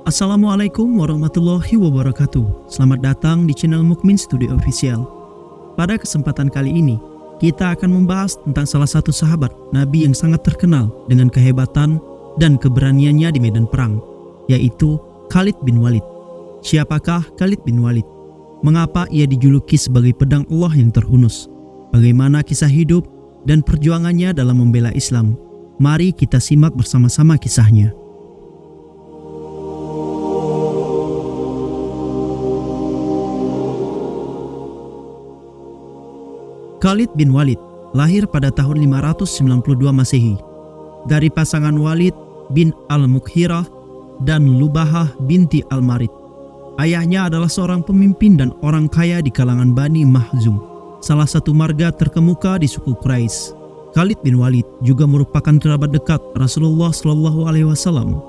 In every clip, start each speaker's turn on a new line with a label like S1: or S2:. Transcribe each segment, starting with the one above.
S1: Assalamualaikum warahmatullahi wabarakatuh. Selamat datang di channel Mukmin Studio Official. Pada kesempatan kali ini, kita akan membahas tentang salah satu sahabat Nabi yang sangat terkenal dengan kehebatan dan keberaniannya di medan perang, yaitu Khalid bin Walid. Siapakah Khalid bin Walid? Mengapa ia dijuluki sebagai pedang Allah yang terhunus? Bagaimana kisah hidup dan perjuangannya dalam membela Islam? Mari kita simak bersama-sama kisahnya. Khalid bin Walid lahir pada tahun 592 Masehi dari pasangan Walid bin Al-Mughirah dan Lubahah binti Al-Marid. Ayahnya adalah seorang pemimpin dan orang kaya di kalangan Bani Makhzum, salah satu marga terkemuka di suku Quraisy. Khalid bin Walid juga merupakan kerabat dekat Rasulullah SAW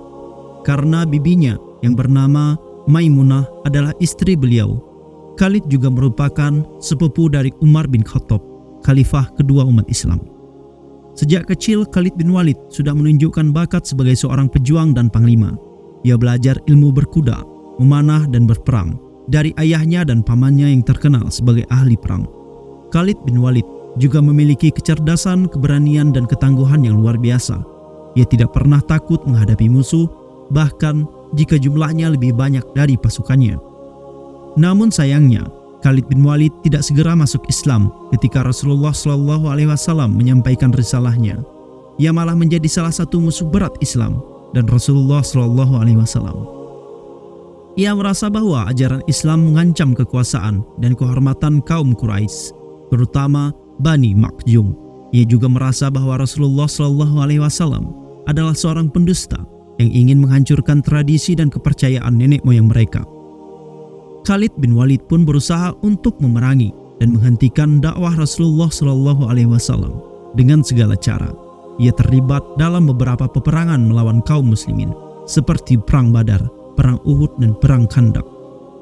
S1: karena bibinya yang bernama Maimunah adalah istri beliau. Khalid juga merupakan sepupu dari Umar bin Khattab, khalifah kedua umat Islam. Sejak kecil, Khalid bin Walid sudah menunjukkan bakat sebagai seorang pejuang dan panglima. Ia belajar ilmu berkuda, memanah dan berperang dari ayahnya dan pamannya yang terkenal sebagai ahli perang. Khalid bin Walid juga memiliki kecerdasan, keberanian dan ketangguhan yang luar biasa. Ia tidak pernah takut menghadapi musuh, bahkan jika jumlahnya lebih banyak dari pasukannya. Namun sayangnya, Khalid bin Walid tidak segera masuk Islam ketika Rasulullah SAW menyampaikan risalahnya. Ia malah menjadi salah satu musuh berat Islam dan Rasulullah SAW. Ia merasa bahwa ajaran Islam mengancam kekuasaan dan kehormatan kaum Quraisy, terutama Bani Makhzum. Ia juga merasa bahwa Rasulullah SAW adalah seorang pendusta yang ingin menghancurkan tradisi dan kepercayaan nenek moyang mereka. Khalid bin Walid pun berusaha untuk memerangi dan menghentikan dakwah Rasulullah SAW dengan segala cara. Ia terlibat dalam beberapa peperangan melawan kaum muslimin seperti Perang Badar, Perang Uhud dan Perang Khandaq.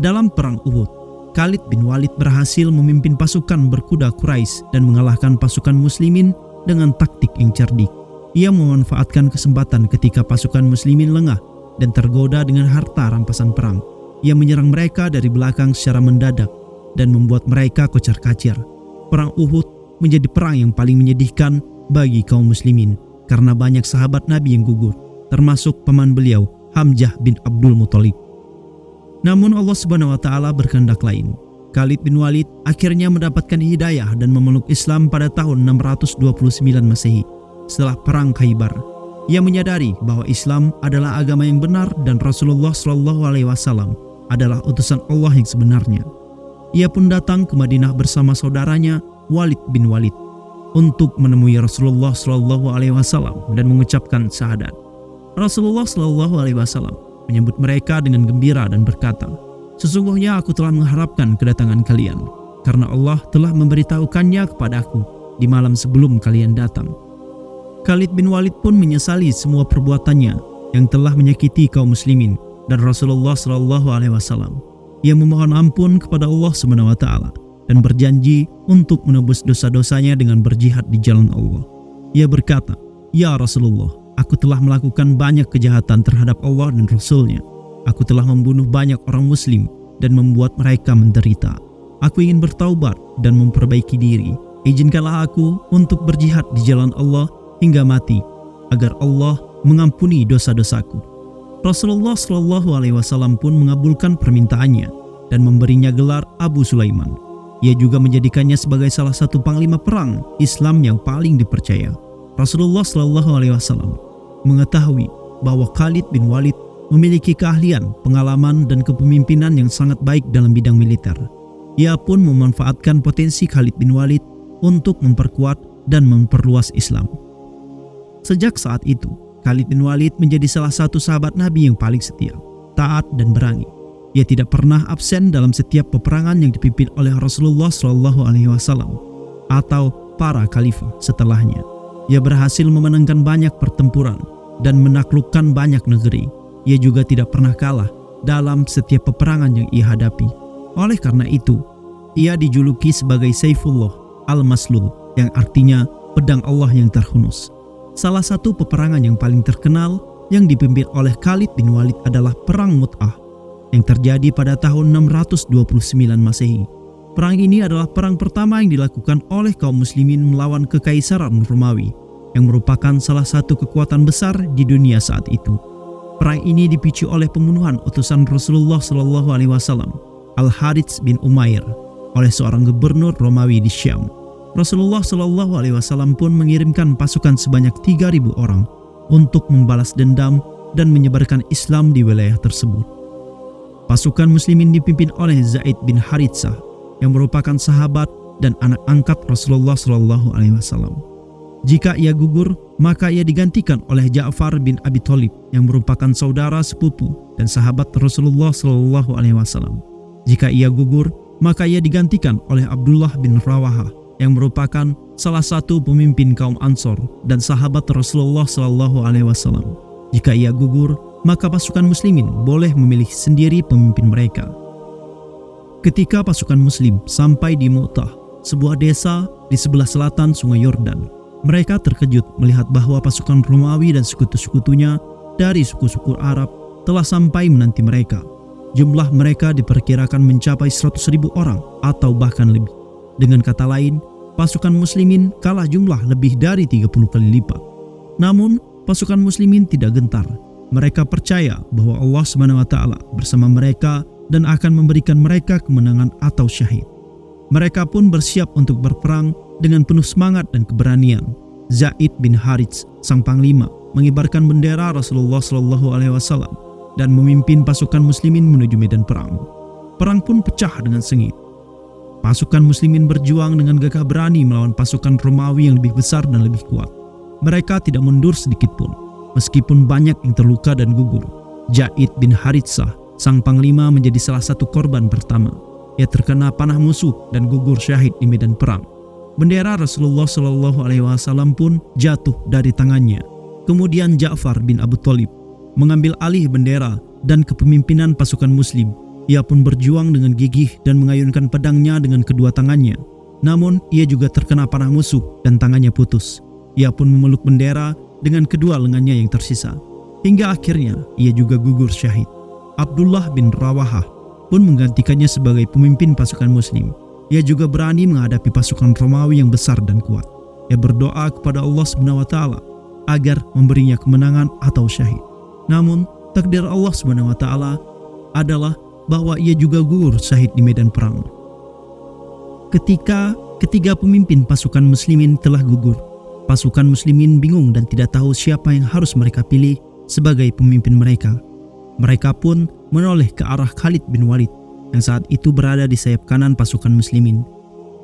S1: Dalam Perang Uhud, Khalid bin Walid berhasil memimpin pasukan berkuda Quraisy dan mengalahkan pasukan muslimin dengan taktik yang cerdik. Ia memanfaatkan kesempatan ketika pasukan muslimin lengah dan tergoda dengan harta rampasan perang. Ia menyerang mereka dari belakang secara mendadak dan membuat mereka kocar-kacir. Perang Uhud menjadi perang yang paling menyedihkan bagi kaum muslimin karena banyak sahabat Nabi yang gugur, termasuk paman beliau Hamzah bin Abdul Muthalib. Namun Allah Subhanahu wa taala berkehendak lain. Khalid bin Walid akhirnya mendapatkan hidayah dan memeluk Islam pada tahun 629 Masehi setelah perang Khaybar. Ia menyadari bahwa Islam adalah agama yang benar dan Rasulullah SAW adalah utusan Allah yang sebenarnya. Ia pun datang ke Madinah bersama saudaranya Walid bin Walid untuk menemui Rasulullah SAW dan mengucapkan syahadat. Rasulullah SAW menyambut mereka dengan gembira dan berkata, "Sesungguhnya aku telah mengharapkan kedatangan kalian, karena Allah telah memberitahukannya kepadaku di malam sebelum kalian datang." Khalid bin Walid pun menyesali semua perbuatannya yang telah menyakiti kaum muslimin dan Rasulullah SAW. Ia memohon ampun kepada Allah SWT dan berjanji untuk menebus dosa-dosanya dengan berjihad di jalan Allah. Ia berkata, "Ya Rasulullah, aku telah melakukan banyak kejahatan terhadap Allah dan Rasul-Nya. Aku telah membunuh banyak orang muslim dan membuat mereka menderita. Aku ingin bertaubat dan memperbaiki diri. Izinkanlah aku untuk berjihad di jalan Allah hingga mati, agar Allah mengampuni dosa-dosaku." Rasulullah SAW pun mengabulkan permintaannya dan memberinya gelar Abu Sulaiman. Ia juga menjadikannya sebagai salah satu panglima perang Islam yang paling dipercaya. Rasulullah SAW mengetahui bahwa Khalid bin Walid memiliki keahlian, pengalaman dan kepemimpinan yang sangat baik dalam bidang militer. Ia pun memanfaatkan potensi Khalid bin Walid untuk memperkuat dan memperluas Islam. Sejak saat itu, Khalid bin Walid menjadi salah satu sahabat Nabi yang paling setia, taat dan berani. Ia tidak pernah absen dalam setiap peperangan yang dipimpin oleh Rasulullah SAW atau para khalifah setelahnya. Ia berhasil memenangkan banyak pertempuran dan menaklukkan banyak negeri. Ia juga tidak pernah kalah dalam setiap peperangan yang ia hadapi. Oleh karena itu, ia dijuluki sebagai Saifullah Al-Maslul, yang artinya pedang Allah yang terhunus. Salah satu peperangan yang paling terkenal yang dipimpin oleh Khalid bin Walid adalah Perang Mu'tah yang terjadi pada tahun 629 Masehi. Perang ini adalah perang pertama yang dilakukan oleh kaum muslimin melawan Kekaisaran Romawi yang merupakan salah satu kekuatan besar di dunia saat itu. Perang ini dipicu oleh pembunuhan utusan Rasulullah SAW, Al-Harits bin Umair, oleh seorang gubernur Romawi di Syam. Rasulullah SAW pun mengirimkan pasukan sebanyak 3.000 orang untuk membalas dendam dan menyebarkan Islam di wilayah tersebut. Pasukan muslimin dipimpin oleh Zaid bin Haritsah yang merupakan sahabat dan anak angkat Rasulullah SAW. Jika ia gugur, maka ia digantikan oleh Ja'far bin Abi Thalib yang merupakan saudara sepupu dan sahabat Rasulullah SAW. Jika ia gugur, maka ia digantikan oleh Abdullah bin Rawahah yang merupakan salah satu pemimpin kaum Ansor dan sahabat Rasulullah SAW. Jika ia gugur, maka pasukan muslimin boleh memilih sendiri pemimpin mereka. Ketika pasukan muslim sampai di Mu'tah, sebuah desa di sebelah selatan sungai Yordan, mereka terkejut melihat bahwa pasukan Romawi dan sekutu-sekutunya dari suku-suku Arab telah sampai menanti mereka. Jumlah mereka diperkirakan mencapai 100.000 orang atau bahkan lebih. Dengan kata lain, pasukan muslimin kalah jumlah lebih dari 30 kali lipat. Namun, pasukan muslimin tidak gentar. Mereka percaya bahwa Allah SWT bersama mereka dan akan memberikan mereka kemenangan atau syahid. Mereka pun bersiap untuk berperang dengan penuh semangat dan keberanian. Zaid bin Harits, sang panglima, mengibarkan bendera Rasulullah SAW dan memimpin pasukan muslimin menuju medan perang. Perang pun pecah dengan sengit. Pasukan muslimin berjuang dengan gagah berani melawan pasukan Romawi yang lebih besar dan lebih kuat. Mereka tidak mundur sedikit pun, meskipun banyak yang terluka dan gugur. Zaid bin Haritsah, sang panglima, menjadi salah satu korban pertama. Ia terkena panah musuh dan gugur syahid di medan perang. Bendera Rasulullah SAW pun jatuh dari tangannya. Kemudian Ja'far bin Abu Thalib mengambil alih bendera dan kepemimpinan pasukan muslim. Ia pun berjuang dengan gigih dan mengayunkan pedangnya dengan kedua tangannya. Namun, ia juga terkena panah musuh dan tangannya putus. Ia pun memeluk bendera dengan kedua lengannya yang tersisa. Hingga akhirnya, ia juga gugur syahid. Abdullah bin Rawahah pun menggantikannya sebagai pemimpin pasukan muslim. Ia juga berani menghadapi pasukan Romawi yang besar dan kuat. Ia berdoa kepada Allah SWT agar memberinya kemenangan atau syahid. Namun, takdir Allah SWT adalah bahwa ia juga gugur syahid di medan perang. Ketika ketiga pemimpin pasukan muslimin telah gugur, pasukan muslimin bingung dan tidak tahu siapa yang harus mereka pilih sebagai pemimpin mereka. Mereka pun menoleh ke arah Khalid bin Walid yang saat itu berada di sayap kanan pasukan muslimin.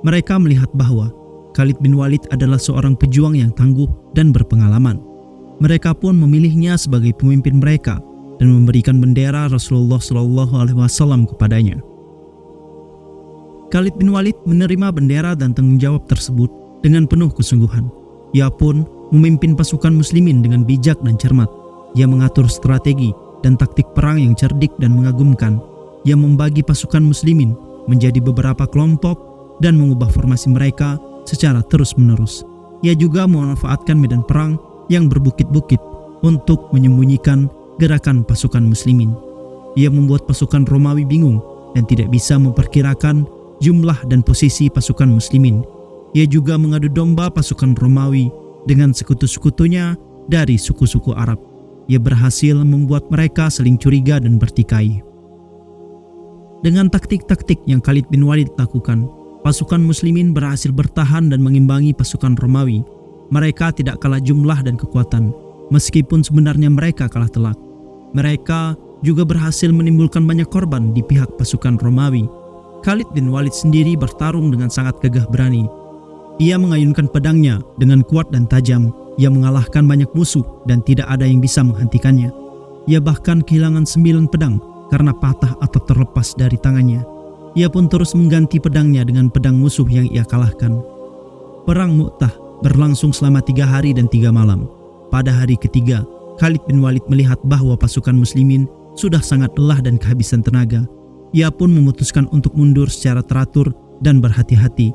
S1: Mereka melihat bahwa Khalid bin Walid adalah seorang pejuang yang tangguh dan berpengalaman. Mereka pun memilihnya sebagai pemimpin mereka dan memberikan bendera Rasulullah SAW kepadanya. Khalid bin Walid menerima bendera dan tanggung jawab tersebut dengan penuh kesungguhan. Ia pun memimpin pasukan muslimin dengan bijak dan cermat. Ia mengatur strategi dan taktik perang yang cerdik dan mengagumkan. Ia membagi pasukan muslimin menjadi beberapa kelompok dan mengubah formasi mereka secara terus-menerus. Ia juga memanfaatkan medan perang yang berbukit-bukit untuk menyembunyikan gerakan pasukan muslimin. Ia membuat pasukan Romawi bingung dan tidak bisa memperkirakan jumlah dan posisi pasukan muslimin. Ia juga mengadu domba pasukan Romawi dengan sekutu-sekutunya dari suku-suku Arab. Ia berhasil membuat mereka saling curiga dan bertikai. Dengan taktik-taktik yang Khalid bin Walid lakukan, pasukan muslimin berhasil bertahan dan mengimbangi pasukan Romawi. Mereka tidak kalah jumlah dan kekuatan, meskipun sebenarnya mereka kalah telak. Mereka juga berhasil menimbulkan banyak korban di pihak pasukan Romawi. Khalid bin Walid sendiri bertarung dengan sangat gagah berani. Ia mengayunkan pedangnya dengan kuat dan tajam. Ia mengalahkan banyak musuh dan tidak ada yang bisa menghentikannya. Ia bahkan kehilangan 9 pedang karena patah atau terlepas dari tangannya. Ia pun terus mengganti pedangnya dengan pedang musuh yang ia kalahkan. Perang Mu'tah berlangsung selama 3 hari dan 3 malam. Pada hari ketiga, Khalid bin Walid melihat bahwa pasukan muslimin sudah sangat lelah dan kehabisan tenaga. Ia pun memutuskan untuk mundur secara teratur dan berhati-hati.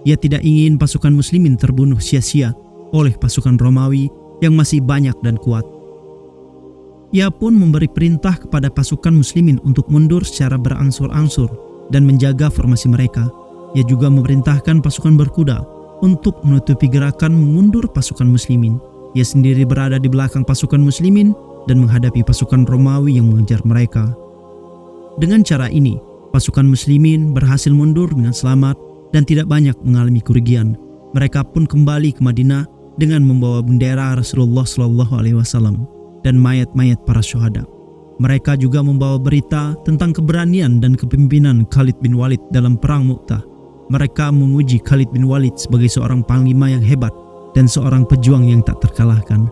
S1: Ia tidak ingin pasukan muslimin terbunuh sia-sia oleh pasukan Romawi yang masih banyak dan kuat. Ia pun memberi perintah kepada pasukan muslimin untuk mundur secara berangsur-angsur dan menjaga formasi mereka. Ia juga memerintahkan pasukan berkuda untuk menutupi gerakan mundur pasukan muslimin. Ia sendiri berada di belakang pasukan muslimin dan menghadapi pasukan Romawi yang mengejar mereka. Dengan cara ini, pasukan muslimin berhasil mundur dengan selamat dan tidak banyak mengalami kerugian. Mereka pun kembali ke Madinah dengan membawa bendera Rasulullah SAW dan mayat-mayat para syuhada. Mereka juga membawa berita tentang keberanian dan kepemimpinan Khalid bin Walid dalam perang Mu'tah. Mereka memuji Khalid bin Walid sebagai seorang panglima yang hebat dan seorang pejuang yang tak terkalahkan.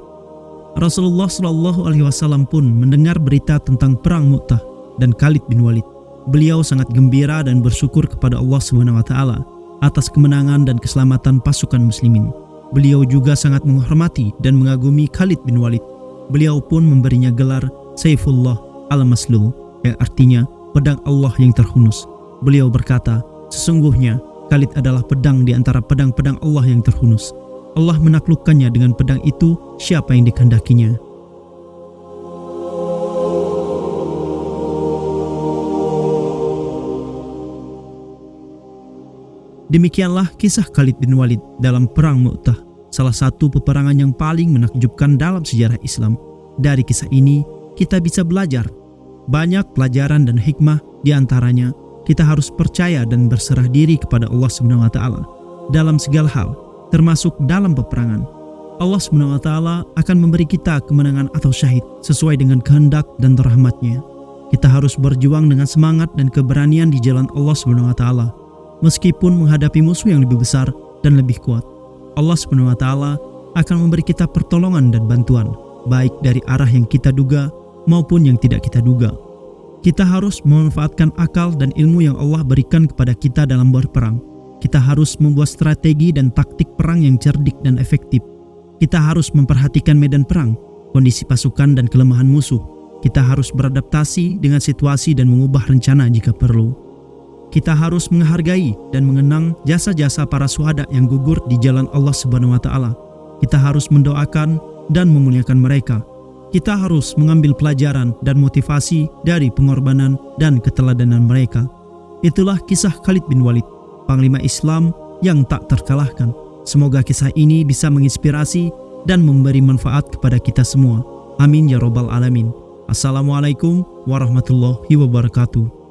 S1: Rasulullah SAW pun mendengar berita tentang perang Mu'tah dan Khalid bin Walid. Beliau sangat gembira dan bersyukur kepada Allah SWT atas kemenangan dan keselamatan pasukan muslimin. Beliau juga sangat menghormati dan mengagumi Khalid bin Walid. Beliau pun memberinya gelar Saifullah al-Maslul, yang artinya pedang Allah yang terhunus. Beliau berkata, sesungguhnya Khalid adalah pedang di antara pedang-pedang Allah yang terhunus. Allah menaklukkannya dengan pedang itu siapa yang dikehendakinya. Demikianlah kisah Khalid bin Walid dalam perang Mu'tah, salah satu peperangan yang paling menakjubkan dalam sejarah Islam. Dari kisah ini, kita bisa belajar banyak pelajaran dan hikmah. Di antaranya, kita harus percaya dan berserah diri kepada Allah SWT dalam segala hal, termasuk dalam peperangan. Allah SWT akan memberi kita kemenangan atau syahid sesuai dengan kehendak dan rahmat-Nya. Kita harus berjuang dengan semangat dan keberanian di jalan Allah SWT, meskipun menghadapi musuh yang lebih besar dan lebih kuat. Allah SWT akan memberi kita pertolongan dan bantuan, baik dari arah yang kita duga maupun yang tidak kita duga. Kita harus memanfaatkan akal dan ilmu yang Allah berikan kepada kita dalam berperang. Kita harus membuat strategi dan taktik perang yang cerdik dan efektif. Kita harus memperhatikan medan perang, kondisi pasukan dan kelemahan musuh. Kita harus beradaptasi dengan situasi dan mengubah rencana jika perlu. Kita harus menghargai dan mengenang jasa-jasa para syuhada yang gugur di jalan Allah SWT. Kita harus mendoakan dan memuliakan mereka. Kita harus mengambil pelajaran dan motivasi dari pengorbanan dan keteladanan mereka. Itulah kisah Khalid bin Walid, panglima Islam yang tak terkalahkan. Semoga kisah ini bisa menginspirasi dan memberi manfaat kepada kita semua. Amin ya rabbal alamin. Assalamualaikum warahmatullahi wabarakatuh.